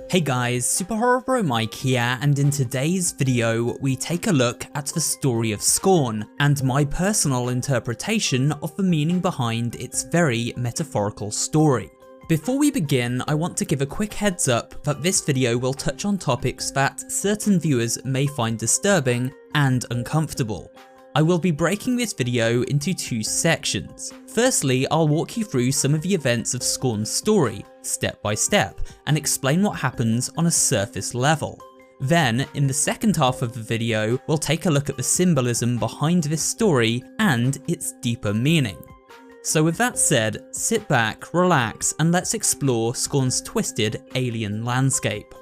Hey guys, Superhorrorbro Mike here, and in today's video we take a look at the story of Scorn and my personal interpretation of the meaning behind its very metaphorical story. Before we begin, I want to give a quick heads up that this video will touch on topics that certain viewers may find disturbing and uncomfortable. I will be breaking this video into two sections. Firstly, I'll walk you through some of the events of Scorn's story, step by step, and explain what happens on a surface level. Then, in the second half of the video, we'll take a look at the symbolism behind this story and its deeper meaning. So with that said, sit back, relax, and let's explore Scorn's twisted alien landscape.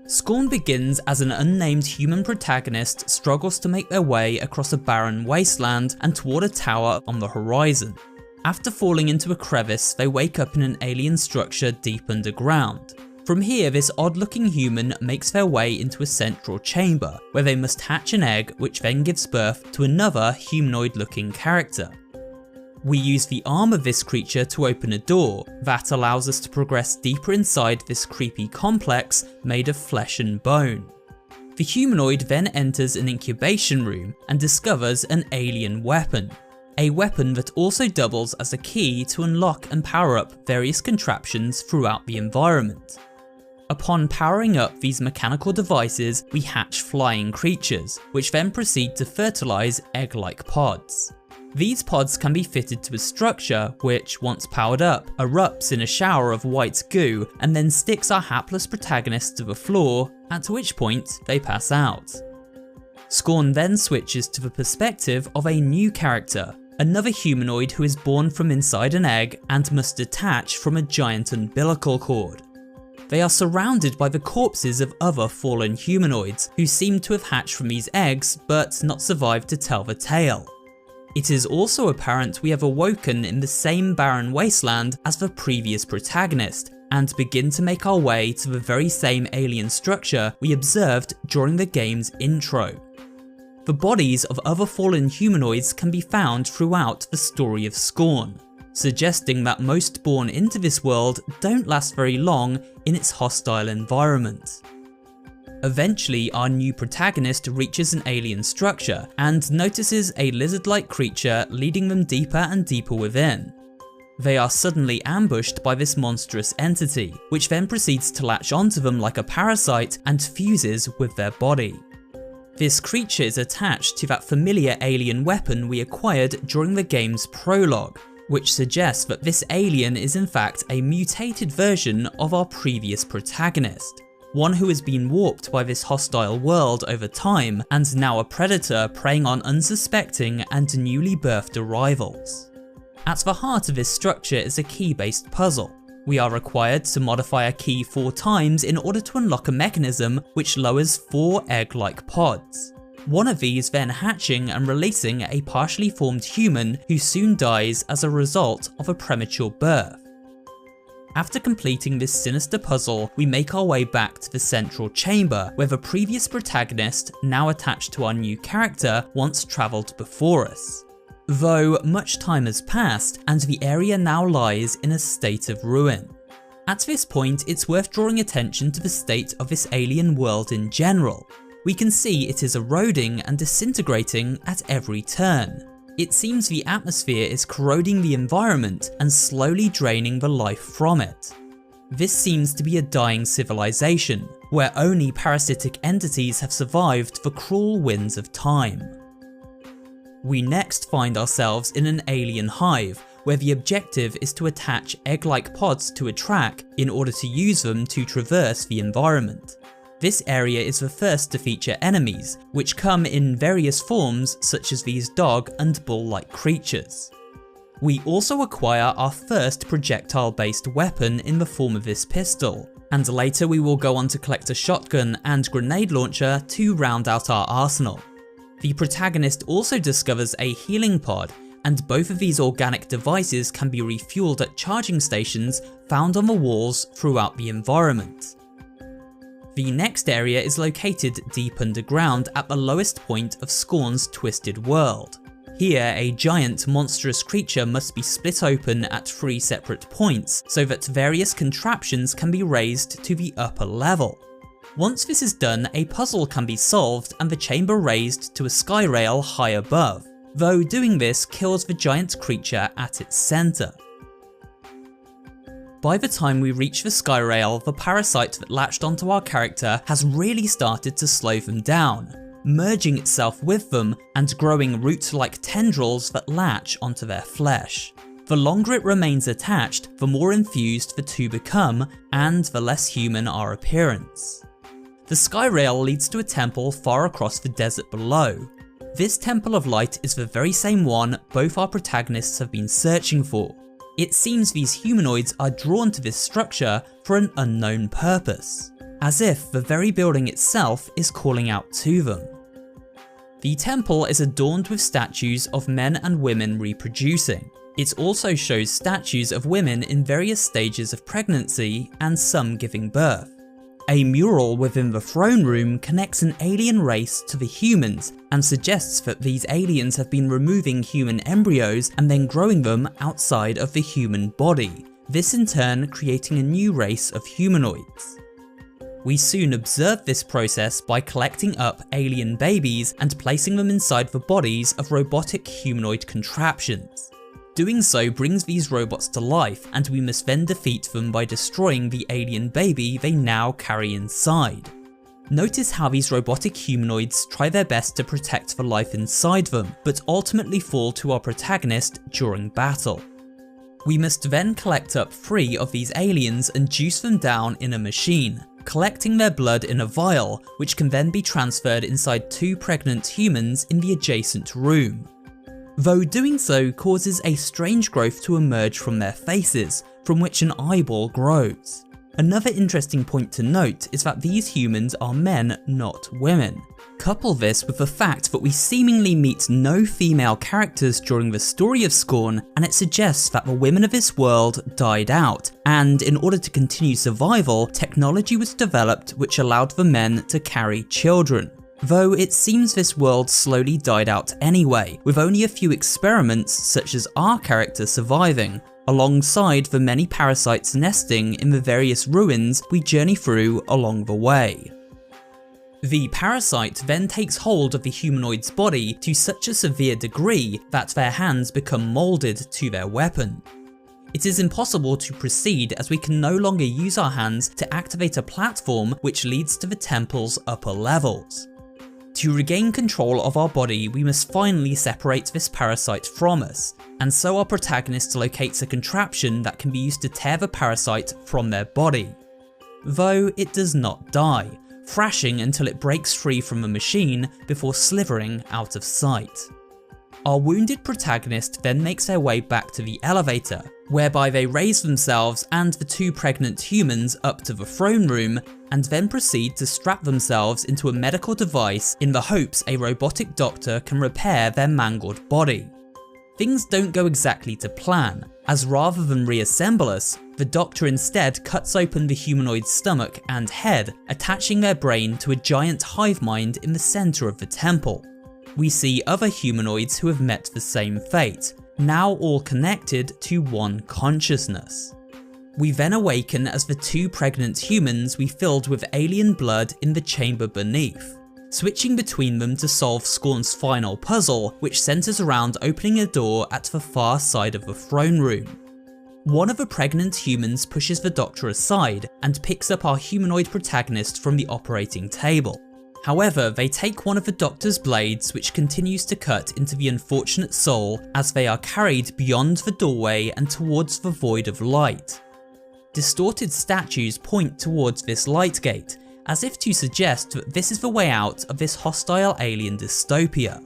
Scorn begins as an unnamed human protagonist struggles to make their way across a barren wasteland and toward a tower on the horizon. After falling into a crevice, they wake up in an alien structure deep underground. From here, this odd-looking human makes their way into a central chamber, where they must hatch an egg which then gives birth to another humanoid-looking character. We use the arm of this creature to open a door that allows us to progress deeper inside this creepy complex made of flesh and bone. The humanoid then enters an incubation room and discovers an alien weapon. A weapon that also doubles as a key to unlock and power up various contraptions throughout the environment. Upon powering up these mechanical devices, we hatch flying creatures, which then proceed to fertilize egg-like pods. These pods can be fitted to a structure which, once powered up, erupts in a shower of white goo and then sticks our hapless protagonists to the floor, at which point they pass out. Scorn then switches to the perspective of a new character, another humanoid who is born from inside an egg and must detach from a giant umbilical cord. They are surrounded by the corpses of other fallen humanoids who seem to have hatched from these eggs but not survived to tell the tale. It is also apparent we have awoken in the same barren wasteland as the previous protagonist, and begin to make our way to the very same alien structure we observed during the game's intro. The bodies of other fallen humanoids can be found throughout the story of Scorn, suggesting that most born into this world don't last very long in its hostile environment. Eventually, our new protagonist reaches an alien structure and notices a lizard-like creature leading them deeper and deeper within. They are suddenly ambushed by this monstrous entity, which then proceeds to latch onto them like a parasite and fuses with their body. This creature is attached to that familiar alien weapon we acquired during the game's prologue, which suggests that this alien is in fact a mutated version of our previous protagonist. One who has been warped by this hostile world over time and now a predator preying on unsuspecting and newly birthed arrivals. At the heart of this structure is a key-based puzzle. We are required to modify a key 4 times in order to unlock a mechanism which lowers 4 egg-like pods. One of these then hatching and releasing a partially formed human who soon dies as a result of a premature birth. After completing this sinister puzzle, we make our way back to the central chamber where the previous protagonist, now attached to our new character, once travelled before us. Though much time has passed and the area now lies in a state of ruin. At this point, it's worth drawing attention to the state of this alien world in general. We can see it is eroding and disintegrating at every turn. It seems the atmosphere is corroding the environment and slowly draining the life from it. This seems to be a dying civilization, where only parasitic entities have survived the cruel winds of time. We next find ourselves in an alien hive, where the objective is to attach egg-like pods to a track in order to use them to traverse the environment. This area is the first to feature enemies, which come in various forms such as these dog and bull-like creatures. We also acquire our first projectile-based weapon in the form of this pistol, and later we will go on to collect a shotgun and grenade launcher to round out our arsenal. The protagonist also discovers a healing pod, and both of these organic devices can be refueled at charging stations found on the walls throughout the environment. The next area is located deep underground at the lowest point of Scorn's twisted world. Here, a giant monstrous creature must be split open at 3 separate points so that various contraptions can be raised to the upper level. Once this is done, a puzzle can be solved and the chamber raised to a sky rail high above, though doing this kills the giant creature at its centre. By the time we reach the sky rail, the parasite that latched onto our character has really started to slow them down, merging itself with them and growing root-like tendrils that latch onto their flesh. The longer it remains attached, the more infused the two become, and the less human our appearance. The sky rail leads to a temple far across the desert below. This Temple of Light is the very same one both our protagonists have been searching for. It seems these humanoids are drawn to this structure for an unknown purpose, as if the very building itself is calling out to them. The temple is adorned with statues of men and women reproducing. It also shows statues of women in various stages of pregnancy and some giving birth. A mural within the throne room connects an alien race to the humans and suggests that these aliens have been removing human embryos and then growing them outside of the human body, this in turn creating a new race of humanoids. We soon observe this process by collecting up alien babies and placing them inside the bodies of robotic humanoid contraptions. Doing so brings these robots to life, and we must then defeat them by destroying the alien baby they now carry inside. Notice how these robotic humanoids try their best to protect the life inside them, but ultimately fall to our protagonist during battle. We must then collect up 3 of these aliens and juice them down in a machine, collecting their blood in a vial, which can then be transferred inside 2 pregnant humans in the adjacent room. Though doing so causes a strange growth to emerge from their faces, from which an eyeball grows. Another interesting point to note is that these humans are men, not women. Couple this with the fact that we seemingly meet no female characters during the story of Scorn, and it suggests that the women of this world died out, and in order to continue survival, technology was developed which allowed the men to carry children. Though it seems this world slowly died out anyway, with only a few experiments such as our character surviving, alongside the many parasites nesting in the various ruins we journey through along the way. The parasite then takes hold of the humanoid's body to such a severe degree that their hands become moulded to their weapon. It is impossible to proceed as we can no longer use our hands to activate a platform which leads to the temple's upper levels. To regain control of our body, we must finally separate this parasite from us, and so our protagonist locates a contraption that can be used to tear the parasite from their body. Though it does not die, thrashing until it breaks free from the machine before slithering out of sight. Our wounded protagonist then makes their way back to the elevator, whereby they raise themselves and the 2 pregnant humans up to the throne room, and then proceed to strap themselves into a medical device in the hopes a robotic doctor can repair their mangled body. Things don't go exactly to plan, as rather than reassemble us, the doctor instead cuts open the humanoid's stomach and head, attaching their brain to a giant hive mind in the centre of the temple. We see other humanoids who have met the same fate, now all connected to one consciousness. We then awaken as the 2 pregnant humans we filled with alien blood in the chamber beneath, switching between them to solve Scorn's final puzzle, which centres around opening a door at the far side of the throne room. One of the pregnant humans pushes the doctor aside and picks up our humanoid protagonist from the operating table. However, they take one of the doctor's blades, which continues to cut into the unfortunate soul as they are carried beyond the doorway and towards the void of light. Distorted statues point towards this light gate, as if to suggest that this is the way out of this hostile alien dystopia.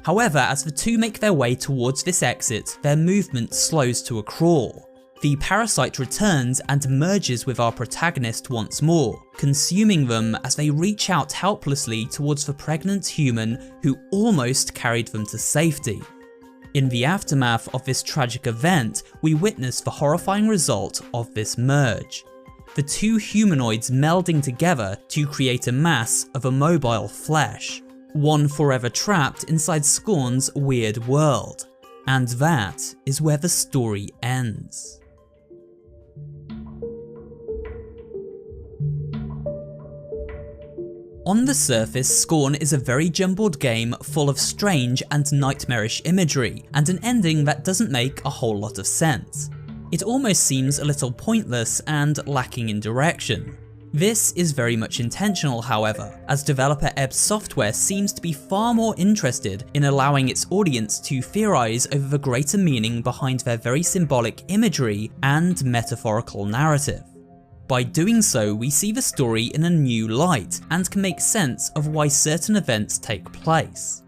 However, as the 2 make their way towards this exit, their movement slows to a crawl. The parasite returns and merges with our protagonist once more, consuming them as they reach out helplessly towards the pregnant human who almost carried them to safety. In the aftermath of this tragic event, we witness the horrifying result of this merge. The 2 humanoids melding together to create a mass of immobile flesh. one forever trapped inside Scorn's weird world. And that is where the story ends. On the surface, Scorn is a very jumbled game full of strange and nightmarish imagery, and an ending that doesn't make a whole lot of sense. It almost seems a little pointless and lacking in direction. This is very much intentional, however, as developer Ebb Software seems to be far more interested in allowing its audience to theorize over the greater meaning behind their very symbolic imagery and metaphorical narrative. By doing so, we see the story in a new light and can make sense of why certain events take place.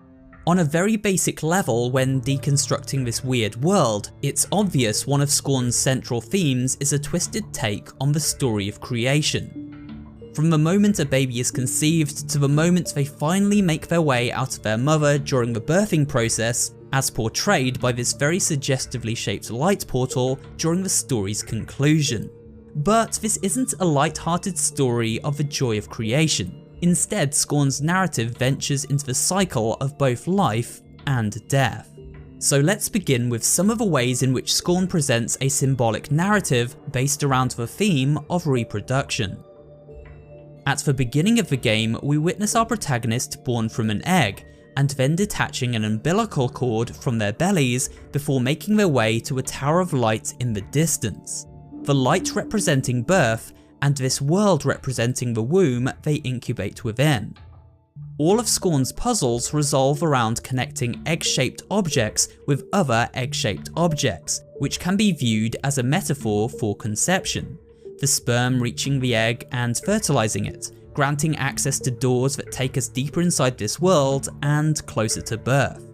On a very basic level, when deconstructing this weird world, it's obvious one of Scorn's central themes is a twisted take on the story of creation. From the moment a baby is conceived to the moment they finally make their way out of their mother during the birthing process, as portrayed by this very suggestively shaped light portal during the story's conclusion. But this isn't a light-hearted story of the joy of creation. Instead, Scorn's narrative ventures into the cycle of both life and death. So let's begin with some of the ways in which Scorn presents a symbolic narrative based around the theme of reproduction. At the beginning of the game, we witness our protagonist born from an egg, and then detaching an umbilical cord from their bellies before making their way to a tower of light in the distance. The light representing birth, and this world representing the womb they incubate within. All of Scorn's puzzles revolve around connecting egg-shaped objects with other egg-shaped objects, which can be viewed as a metaphor for conception, the sperm reaching the egg and fertilizing it, granting access to doors that take us deeper inside this world and closer to birth.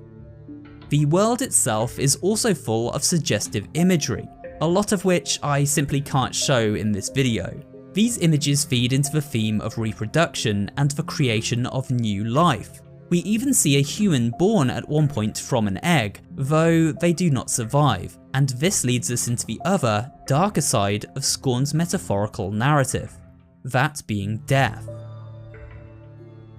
The world itself is also full of suggestive imagery, a lot of which I simply can't show in this video. These images feed into the theme of reproduction and the creation of new life. We even see a human born at one point from an egg, though they do not survive, and this leads us into the other, darker side of Scorn's metaphorical narrative, that being death.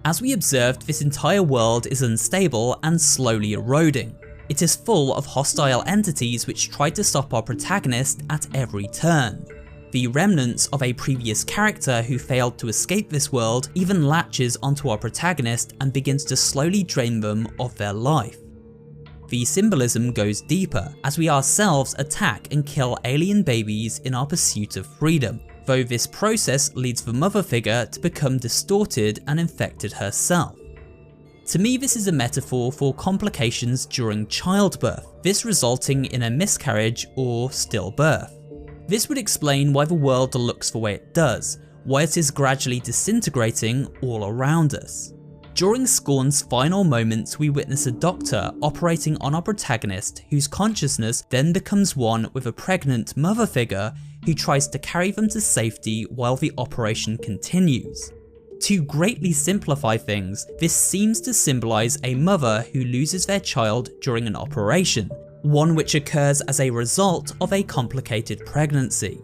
As we observed, this entire world is unstable and slowly eroding. It is full of hostile entities which try to stop our protagonist at every turn. The remnants of a previous character who failed to escape this world even latches onto our protagonist and begins to slowly drain them of their life. The symbolism goes deeper, as we ourselves attack and kill alien babies in our pursuit of freedom, though this process leads the mother figure to become distorted and infected herself. To me, this is a metaphor for complications during childbirth, this resulting in a miscarriage or stillbirth. This would explain why the world looks the way it does, why it is gradually disintegrating all around us. During Scorn's final moments, we witness a doctor operating on our protagonist, whose consciousness then becomes one with a pregnant mother figure who tries to carry them to safety while the operation continues. To greatly simplify things, this seems to symbolize a mother who loses their child during an operation, one which occurs as a result of a complicated pregnancy.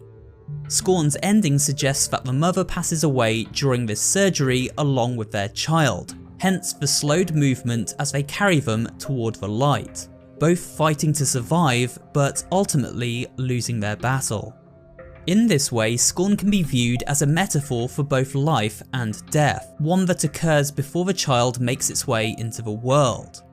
Scorn's ending suggests that the mother passes away during this surgery along with their child, hence the slowed movement as they carry them toward the light, both fighting to survive but ultimately losing their battle. In this way, Scorn can be viewed as a metaphor for both life and death, one that occurs before the child makes its way into the world.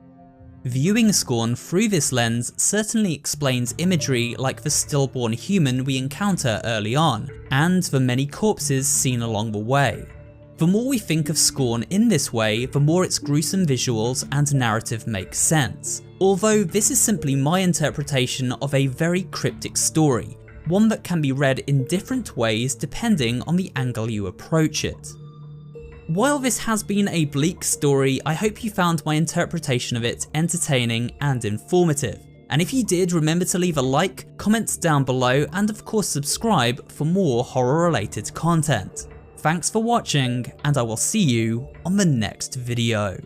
Viewing Scorn through this lens certainly explains imagery like the stillborn human we encounter early on, and the many corpses seen along the way. The more we think of Scorn in this way, the more its gruesome visuals and narrative make sense, although this is simply my interpretation of a very cryptic story, one that can be read in different ways depending on the angle you approach it. While this has been a bleak story, I hope you found my interpretation of it entertaining and informative. And if you did, remember to leave a like, comment down below, and of course subscribe for more horror related content. Thanks for watching, and I will see you on the next video.